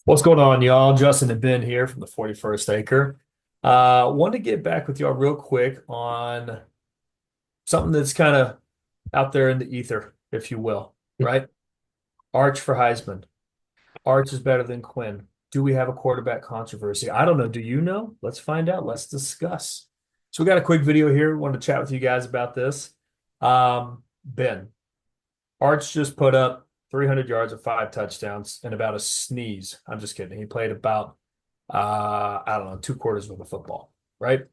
What's going on, y'all? Justin and Ben here from the 41st Acre. Want to get back with y'all real quick on something that's kind of out there in the ether, if you will, right? Arch for Heisman. Arch is better than Quinn. Do we have a quarterback controversy? I don't know. Do you know? Let's find out. Let's discuss. So we got a quick video here. Want to chat with you guys about this. Ben, Arch just put up 300 yards of 5 touchdowns and about a sneeze. I'm just kidding. He played about I don't know, 2 quarters of the football, right?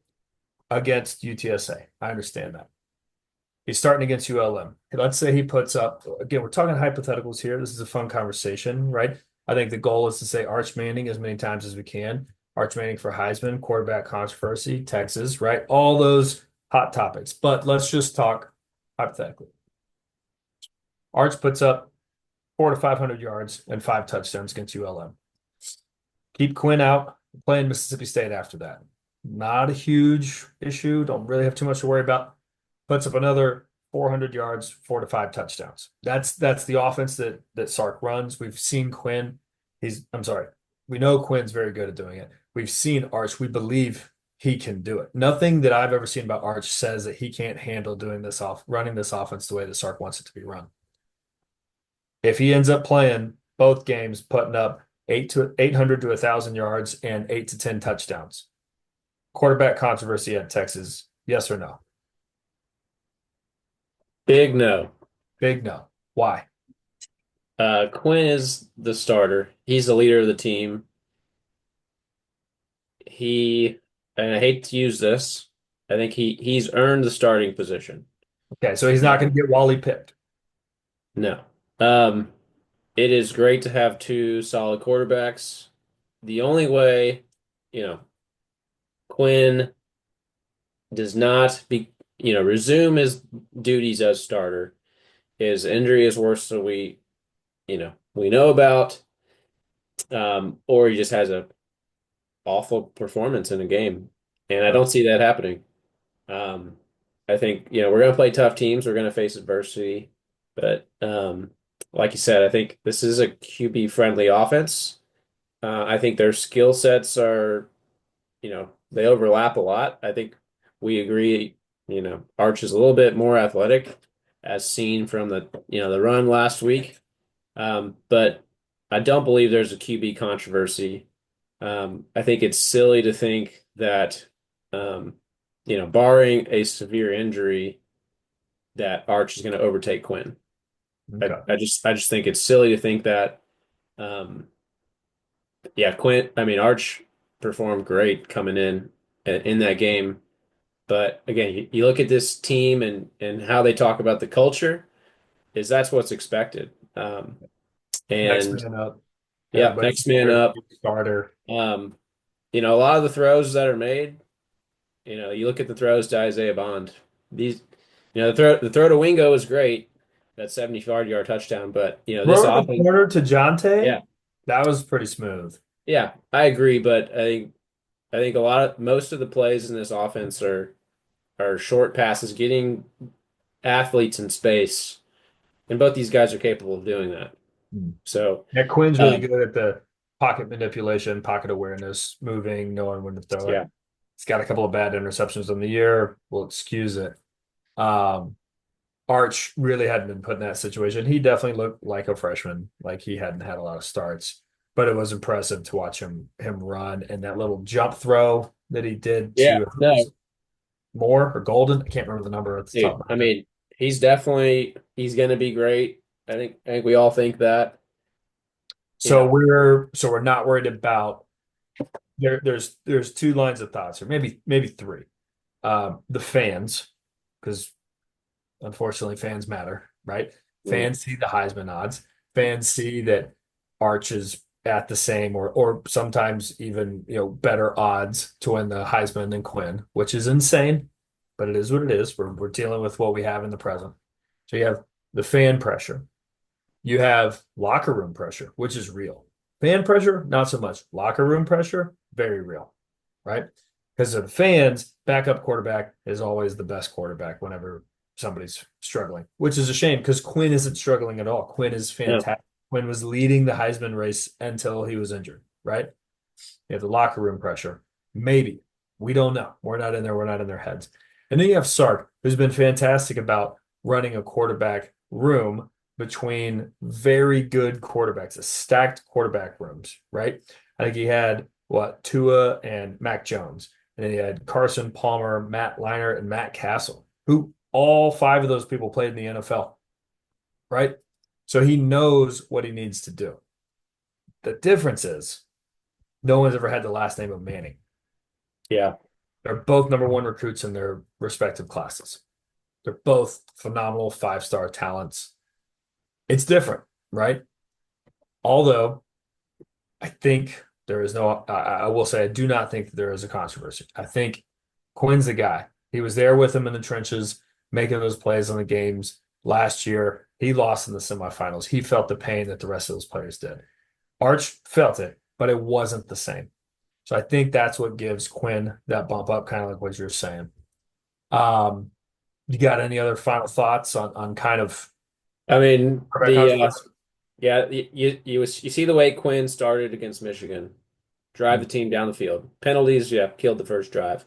Against UTSA. I understand that. He's starting against ULM. Let's say he puts up, again, we're talking hypotheticals here. This is a fun conversation, right? I think the goal is to say Arch Manning as many times as we can. Arch Manning for Heisman, quarterback controversy, Texas, right? All those hot topics. But let's just talk hypothetically. Arch puts up 400 to 500 yards and 5 touchdowns against ULM. Keep Quinn out, playing Mississippi State after that. Not a huge issue. Don't really have too much to worry about. Puts up another 400 yards, 4 to 5 touchdowns. That's the offense that Sark runs. We've seen Quinn. I'm sorry. We know Quinn's very good at doing it. We've seen Arch. We believe he can do it. Nothing that I've ever seen about Arch says that he can't handle running this offense the way that Sark wants it to be run. If he ends up playing both games, putting up 800 to 1,000 yards and 8 to 10 touchdowns. Quarterback controversy at Texas, yes or no? Big no. Big no. Why? Quinn is the starter. He's the leader of the team. And I hate to use this, I think he's earned the starting position. Okay, so he's not going to get Wally picked. No. Um, it is great to have two solid quarterbacks. The only way, you know, Quinn does not resume his duties as starter. His injury is worse than we know about. Or he just has a awful performance in a game. And I Right. don't see that happening. Um, I think, we're going to play tough teams. We're going to face adversity. But like you said, I think this is a QB friendly offense. I think their skill sets they overlap a lot. I think we agree, Arch is a little bit more athletic as seen from the run last week. But I don't believe there's a QB controversy. I think it's silly to think that, barring a severe injury, that Arch is going to overtake Quinn. I, Okay. I just I just think it's silly to think that. Um, yeah, Arch performed great coming in that game. But again, you look at this team and how they talk about the culture is that's what's expected. Next And man up. yeah, Everybody's next man up. starter. Um, a lot of the throws that are made, you look at the throws to Isaiah Bond. These, the throw to Wingo was great, that 75-yard touchdown. But this Throw to the offense, corner to Jeanty. yeah, That was pretty smooth. yeah, I agree. But I think most of the plays in this offense are short passes, getting athletes in space, and both these guys are capable of doing that. Hmm. So, Yeah, Quinn's really um, good at the pocket manipulation, pocket awareness, moving, knowing when to throw it. yeah, He's got a couple of bad interceptions on the year. We'll excuse it. Um, Arch really hadn't been put in that situation. He definitely looked like a freshman, like he hadn't had a lot of starts, but it was impressive to watch him run and that little jump throw that he did yeah, to no, Moore or Golden. I can't remember the number at the top dude. of I my head. mean, he's going to be great. I think we all think that. You So know, we're not worried about there's two lines of thoughts or maybe three. The fans, because unfortunately, fans matter, right? mm, Fans see the Heisman odds. Fans see that Arch is at the same or sometimes even better odds to win the Heisman than Quinn, which is insane, but it is what it is. We're dealing with what we have in the present. So you have the fan pressure. You have locker room pressure, which is real. Fan pressure, not so much. Locker room pressure, very real, right? Because of the fans, backup quarterback is always the best quarterback whenever somebody's struggling, which is a shame because Quinn isn't struggling at all. Quinn is no, fantastic Quinn was leading the Heisman race until he was injured, right? You have the locker room pressure. Maybe. We don't know. We're not in there. We're not in their heads. And then you have Sark, who's been fantastic about running a quarterback room between very good quarterbacks, a stacked quarterback rooms, right? I think he had what, Tua and Mac Jones. And then he had Carson Palmer, Matt Leinart, and Matt Castle, who all five of those people played in the NFL, right? So he knows what he needs to do. The difference is no one's ever had the last name of Manning. Yeah. They're both number one recruits in their respective classes. They're both phenomenal five-star talents. It's different, right? Although I think there is no, I will say, I do not think that there is a controversy. I think Quinn's the guy. He was there with him in the trenches, making those plays on the games last year. He lost in the semifinals. He felt the pain that the rest of those players did. Arch felt it, but it wasn't the same. So I think that's what gives Quinn that bump up, kind of like what you're saying. Um, you got any other final thoughts on kind of I mean, quarterback controversy? yeah, you see the way Quinn started against Michigan, drive the Mm. team down the field. Penalties, yeah, killed the first drive.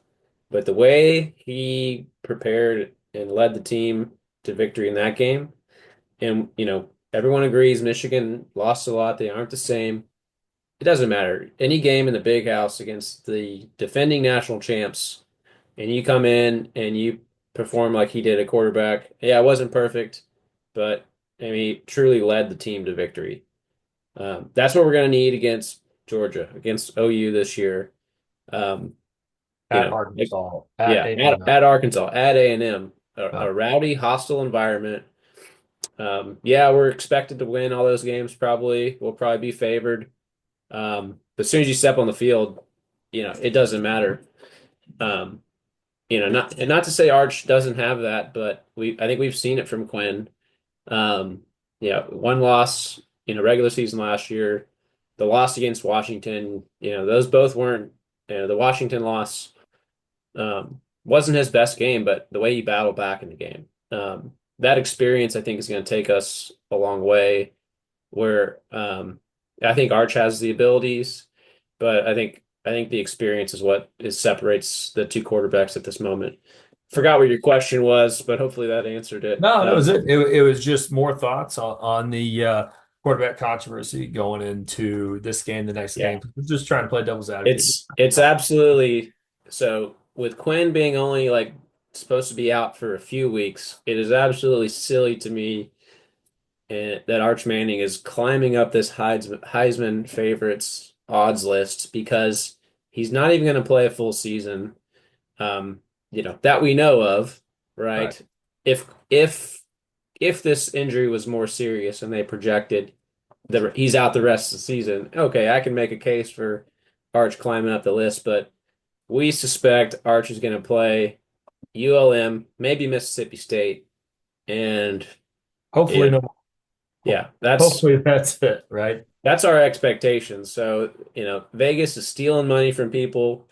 But the way he prepared and led the team to victory in that game, and everyone agrees Michigan lost a lot. They aren't the same. It doesn't matter. Any game in the big house against the defending national champs, and you come in and you perform like he did at quarterback. Yeah, it wasn't perfect, but I mean, he truly led the team to victory. That's what we're going to need against Georgia, against OU this year. Um, At Arkansas, at yeah, A&M. at Arkansas, at A&M, Uh, a rowdy, hostile environment. Yeah, we're expected to win all those games. Probably, we'll probably be favored. But as soon as you step on the field, it doesn't matter. Um, not to say Arch doesn't have that, but I think we've seen it from Quinn. Um, yeah, one loss in a regular season last year, the loss against Washington, those both weren't, the Washington loss wasn't his best game, but the way he battled back in the game, that experience I think is going to take us a long way. Where I think Arch has the abilities, but I think the experience is what separates the two quarterbacks at this moment. Forgot what your question was, but hopefully that answered it. no, that was it. It was just more thoughts on the quarterback controversy going into this game, the next Yeah, game. We're just trying to play devil's advocate. it's absolutely so with Quinn being only like supposed to be out for a few weeks, it is absolutely silly to me that Arch Manning is climbing up this Heisman favorites odds list because he's not even going to play a full season. That we know of, Right. right? If this injury was more serious and they projected that he's out the rest of the season, okay, I can make a case for Arch climbing up the list, but we suspect Arch is going to play ULM, maybe Mississippi State, and Hopefully, yeah, no. yeah, that's Hopefully, that's it. Right. that's our expectation. So, Vegas is stealing money from people.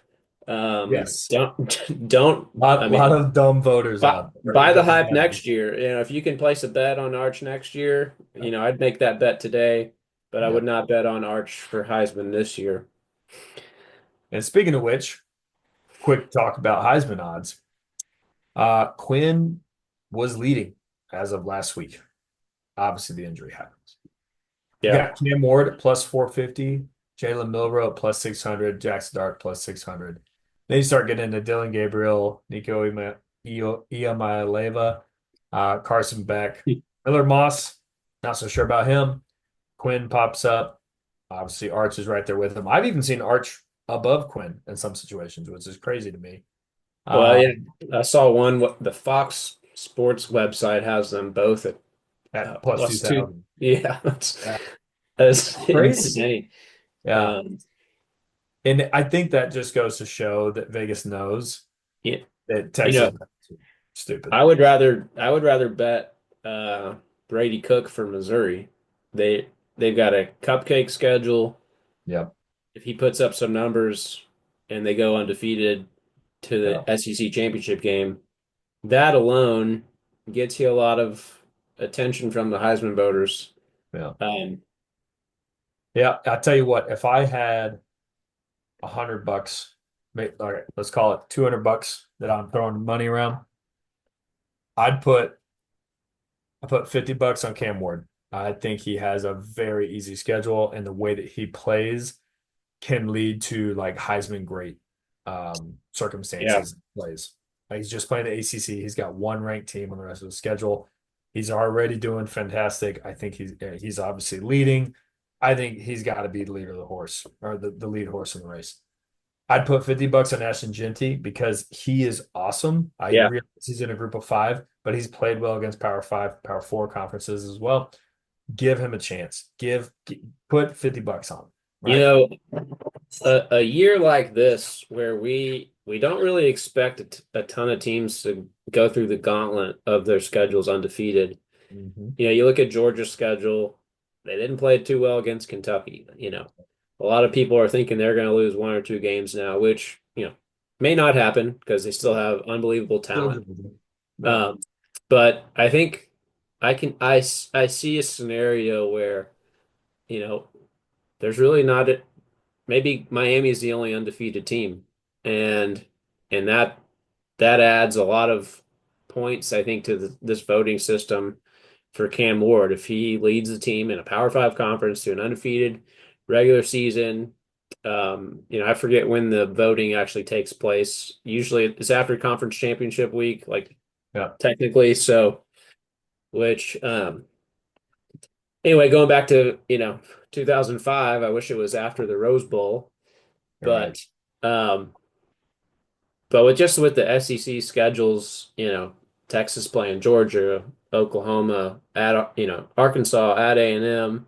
Yes. Don't, I Lot mean, of dumb voters buy, out there. It buy the doesn't hype matter. next year. If you can place a bet on Arch next year, I'd make that bet today, but I Yeah. would not bet on Arch for Heisman this year. And speaking of which, quick talk about Heisman odds. Quinn was leading as of last week. Obviously, the injury happens. You Yeah. got Cam Ward at plus 450, Jalen Milroe at plus 600, Jackson Dart plus 600. Then you start getting into Dylan Gabriel, Nico Iamaleava, Carson Beck, Miller Moss. Not so sure about him. Quinn pops up. Obviously, Arch is right there with him. I've even seen Arch above Quinn in some situations, which is crazy to me. Well, Uh, yeah, I saw one. What the Fox Sports website has them both at at plus plus two. 2,000. Yeah, Yeah, that's crazy. insane. Yeah. Um, And I think that just goes to show that Vegas knows yeah, that you Texas know, is stupid. I would rather bet Brady Cook for Missouri. They've got a cupcake schedule. Yep. If he puts up some numbers and they go undefeated to Yeah. the SEC championship game, that alone gets you a lot of attention from the Heisman voters. Yeah. Yeah, I tell you what, if I had $100, all right, let's call it $200 that I'm throwing money around, I'd put I put $50 on Cam Ward. I think he has a very easy schedule, and the way that he plays can lead to like Heisman great Yeah. circumstances plays. Like he's just playing the ACC. He's got one ranked team on the rest of the schedule. He's already doing fantastic. I think he's obviously leading. I think he's got to be the leader of the horse or the lead horse in the race. I'd put $50 on Ashton Jeanty because he is awesome. I Yeah. realize he's in a group of five, but he's played well against Power Five, Power Four conferences as well. Give him a chance. Put $50 on him, You right? know, a year like this where we don't really expect a ton of teams to go through the gauntlet of their schedules undefeated. Hmm. You look at Georgia's schedule, they didn't play too well against Kentucky. A lot of people are thinking they're going to lose one or two games now, which, may not happen because they still have unbelievable Still talent. good. Yeah. Um, but I think I see a scenario where, you know, there's really not maybe Miami is the only undefeated team, and and that adds a lot of points, I think, to this voting system for Cam Ward if he leads the team in a Power Five conference to an undefeated regular season. I forget when the voting actually takes place. Usually, it's after conference championship week, like Yeah. technically. So, which anyway, going back to 2005, I wish it was after the Rose Bowl. You're right. But um, but with the SEC schedules, Texas playing Georgia, Oklahoma at Arkansas at A&M.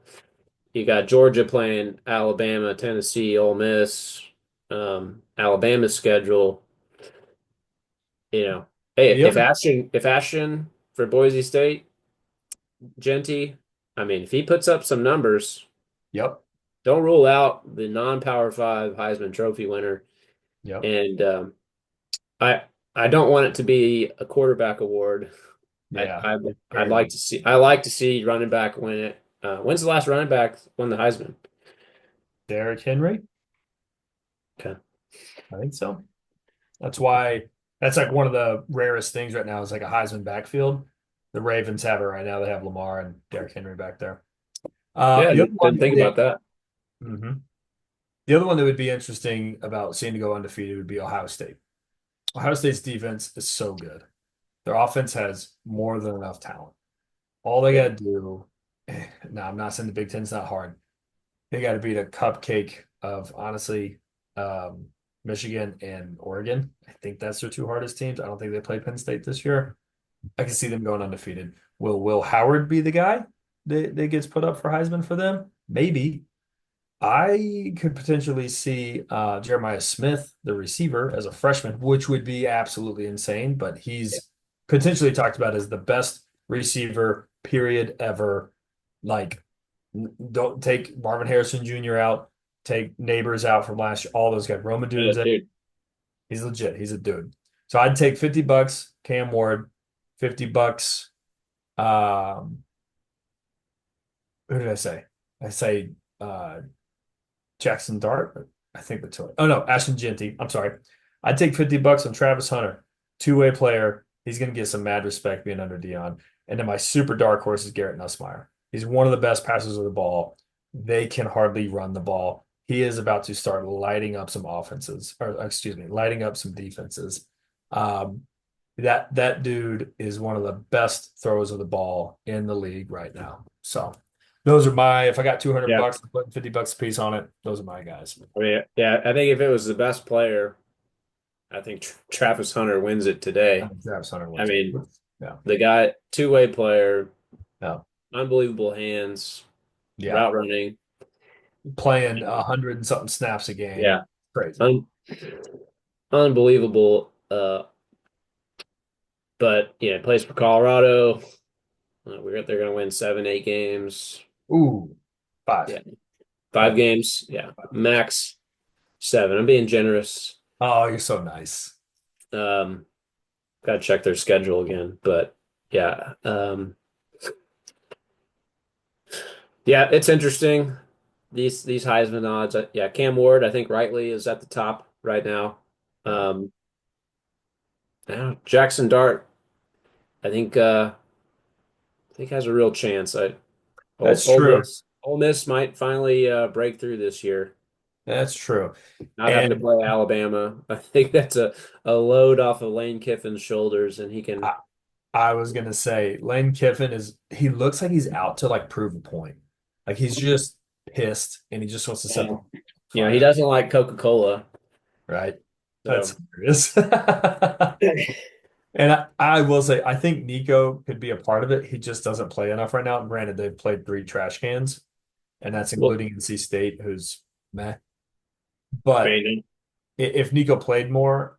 You got Georgia playing Alabama, Tennessee, Ole Miss. Alabama's schedule. You know, hey, The other, if Ashton for Boise State, Jeanty, I mean, if he puts up some numbers, yep. don't rule out the non-Power Five Heisman Trophy winner. Yep. And I I don't want it to be a quarterback award. I, Yeah. I Yeah. I'd Very like good. to see running back win it. When's the last running back won the Heisman? Derrick Henry, Okay. I think so. That's why that's like one of the rarest things right now is like a Heisman backfield. The Ravens have it right now. They have Lamar and Derrick Henry back there. Yeah, The other didn't one think that about that. mhm. The other one that would be interesting about seeing to go undefeated would be Ohio State. Ohio State's defense is so good. Their offense has more than enough talent. All they Yeah. got to do, now I'm not saying the Big Ten's not hard. They got to beat a cupcake of honestly um, Michigan and Oregon. I think that's their two hardest teams. I don't think they play Penn State this year. I can see them going undefeated. Will Howard be the guy that gets put up for Heisman for them? Maybe. I could potentially see Jeremiah Smith, the receiver, as a freshman, which would be absolutely insane. But he's potentially talked about as the best receiver, period, ever. Like, don't take Marvin Harrison Jr. out, take Neighbors out from last year, all those guys. Roman Dooms, Dude. he's legit. He's a dude. So I'd take $50, Cam Ward, $50. Um, who did I say? I say uh Jaxson Dart. I think that's it. Oh no, Ashton Jeanty. I'm sorry. I'd take $50 on Travis Hunter, two-way player. He's gonna get some mad respect being under Dion. And then my super dark horse is Garrett Nussmeier. He's one of the best passers of the ball. They can hardly run the ball. He is about to start lighting up some offenses, or excuse me, lighting up some defenses. Um, that dude is one of the best throwers of the ball in the league right now. So those are if I got 200 Yeah. bucks, I'm putting $50 a piece on it. Those are my guys. I mean, yeah, I think if it was the best player, I think Travis Hunter wins it I today. think Travis Hunter I wins it. mean, Yeah. the guy, two-way player, Yeah. unbelievable hands, Yeah. route running. Playing 100 and something snaps a game. Yeah. Crazy. Un Unbelievable. But yeah, plays for Colorado. They're going to win 7, 8 games. Ooh, five. Yeah, 5 games. Yeah, max 7. I'm being generous. Oh, you're so nice. Um, Got to check their schedule again, but yeah, yeah, it's interesting. these Heisman odds. Yeah, Cam Ward, I think rightly is at the top right now. Yeah, Um, yeah, Jackson Dart, I think has a real chance. that's true. Ole Miss might finally break through this year, That's true. not having to And play Alabama. I think that's a load off of Lane Kiffin's shoulders, and he can. I, I was gonna say Lane Kiffin he looks like he's out to like prove a point. Like he's just pissed and he just wants to set the He fire, doesn't like Coca-Cola, right? That's so hilarious. And I will say, I think Nico could be a part of it. He just doesn't play enough right now. Granted, they've played three trash cans, and that's well, including NC State, who's meh. But maybe. if Nico played more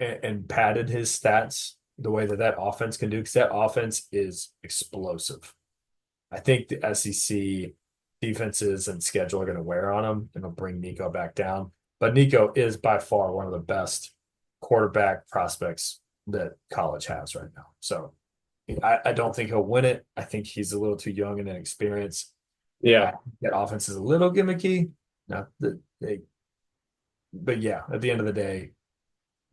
and padded his stats the way that offense can do, because that offense is explosive. I think the SEC defenses and schedule are going to wear on him and it'll bring Nico back down. But Nico is by far one of the best quarterback prospects that college has right now. So I don't think he'll win it. I think he's a little too young and inexperienced. Yeah. That offense is a little gimmicky. Not that they, but yeah, at the end of the day,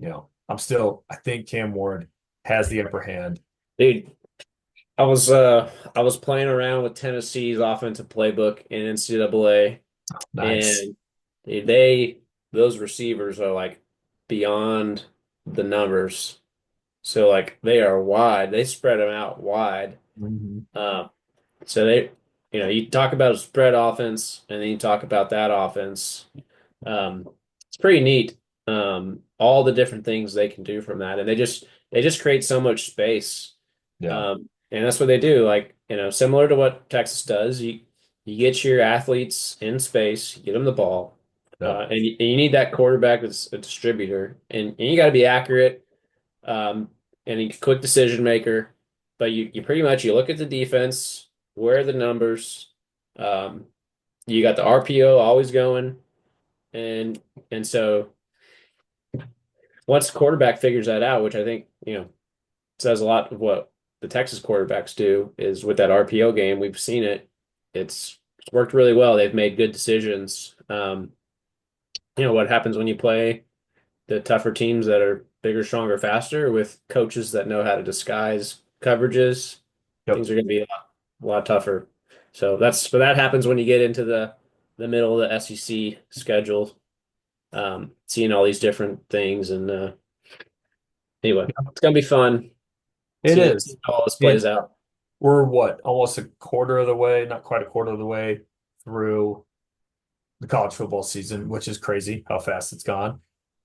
I think Cam Ward has the upper hand. Dude, I was playing around with Tennessee's offensive playbook in NCAA, Nice. and they those receivers are like beyond the numbers. So like they are wide. They spread them out wide. Mhm. Um, so you talk about a spread offense, and then you talk about that offense. It's pretty neat. All the different things they can do from that, and they just create so much space. Yeah. And that's what they do. Like, similar to what Texas does, you get your athletes in space, you get them the ball, Yep. and you need that quarterback that's a distributor, and you got to be accurate, um, and a quick decision maker. But you pretty much you look at the defense, where are the numbers, um, you got the RPO always going, and and so once the quarterback figures that out, which I think says a lot of what the Texas quarterbacks do is with that RPO game. We've seen it. It's worked really well. They've made good decisions. What happens when you play the tougher teams that are bigger, stronger, faster with coaches that know how to disguise coverages. Yep. Things are going to be a lot tougher. But that happens when you get into the middle of the SEC schedule, seeing all these different things. And anyway, it's going to be fun It seeing is. how all this plays And out. we're what, almost a quarter of the way, not quite a quarter of the way through the college football season, which is crazy how fast it's gone.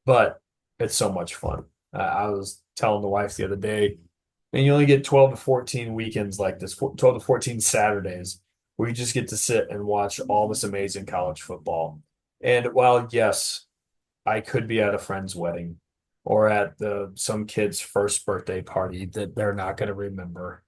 But it's so much fun. I was telling the wife the other day, and you only get 12 to 14 weekends like this, 12 to 14 Saturdays where you just get to sit and watch all this amazing college football. And while, yes, I could be at a friend's wedding or at some kid's first birthday party that they're not going to remember.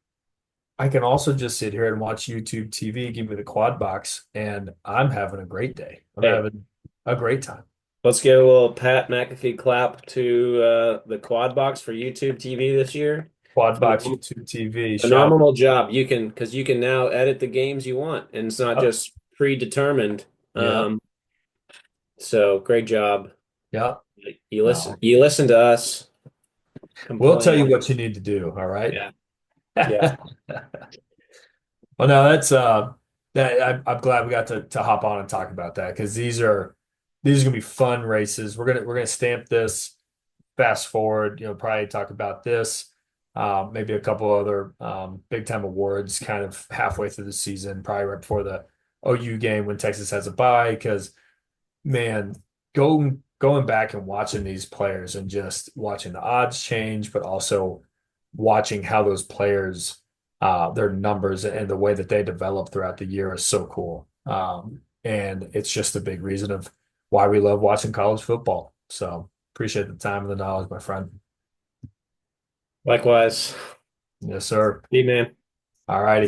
I can also just sit here and watch YouTube TV, give me the quad box, and I'm having a great day. I'm Hey, having a great time. let's get a little Pat McAfee clap to the quad box for YouTube TV this year. Quad box YouTube TV. Shout Phenomenal job. Because you can now edit the games you want, and it's not out. just predetermined. Yep. So great job. Yep. No. You listen to us We'll tell you complain. what you need to do. All right. Yeah, yeah. Well, no, that's that I'm glad we got to hop on and talk about that because these are gonna be fun races. We're gonna stamp this. Fast forward, probably talk about this. Maybe a couple other big time awards kind of halfway through the season, probably right before the OU game when Texas has a bye. Because man, going back and watching these players and just watching the odds change, but also watching how those players their numbers and the way that they develop throughout the year is so cool. And it's just a big reason of why we love watching college football. So appreciate the time and the knowledge, my friend. Likewise. Yes, sir. Be man. All righty.